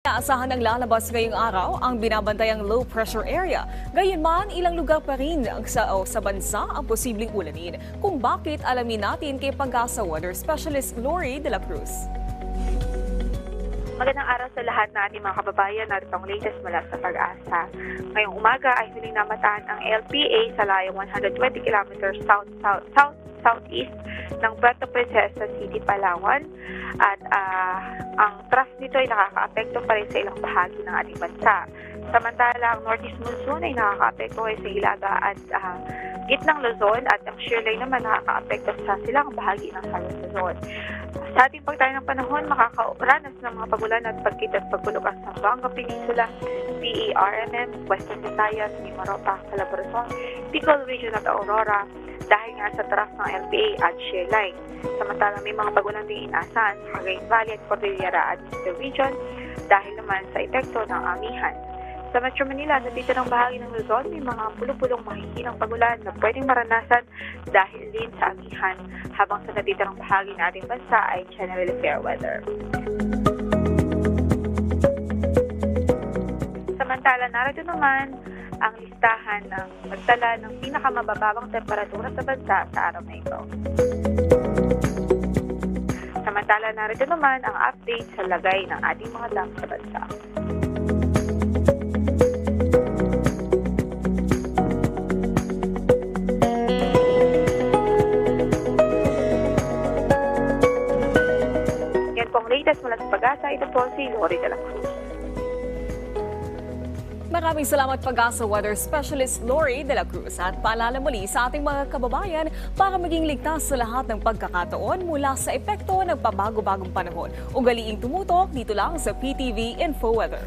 Asahan ng lalabas ngayong araw ang binabantayang low pressure area. Gayunman, ilang lugar pa rin sa bansa ang posibleng ulanin. Kung bakit, alamin natin kay Pag-asa Weather Specialist Lori de la Cruz. Magandang araw sa lahat na ating mga kababayan. Narito ang latest mula sa Pag-asa. Ngayong umaga ay huling namataan ang LPA sa layong 120 km southeast ng Puerto Princesa City, Palawan. At ang thrust nito ay nakakaapekto pa rin sa ilang bahagi ng ating bansa. Samantala, ang northeast monsoon ay nakakaapekto sa Hilaga at gitnang Luzon at ang shear line naman nakakaapekto sa silang bahagi ng Southern Luzon. Sa ating pagtayo ng panahon, makakaranas ng mga pagulan at pagkita at pagkulog ang Zamboanga Peninsula, PERMM, Western Visayas, Mimaropa, Calabarzon, Bicol Region at Aurora dahil nga sa trough ng LPA at shear line. Samantala, may mga pagulan din inaasahan sa Cagayan Valley at Cordillera Administrative Region dahil naman sa epekto ng amihan. Sa Metro Manila, sa titirang bahagi ng Luzon, may mga pulupulong mahihinang pagulan na pwedeng maranasan dahil din sa amihan, habang sa natitirang bahagi ng ating bansa ay generally fair weather. Samantala, narito naman ang listahan ng magtala ng pinakamabababang temperatura sa bansa sa araw na ito. Samantala, narito naman ang update sa lagay ng ating mga dam sa bansa. Latest mula sa Pag-asa, ito po si Lori de la Cruz. Maraming salamat Pag-asa Weather Specialist Lori de la Cruz at paalala muli sa ating mga kababayan para maging ligtas sa lahat ng pagkakataon mula sa epekto ng pabago-bagong panahon. Ugaliing tumutok dito lang sa PTV Info Weather.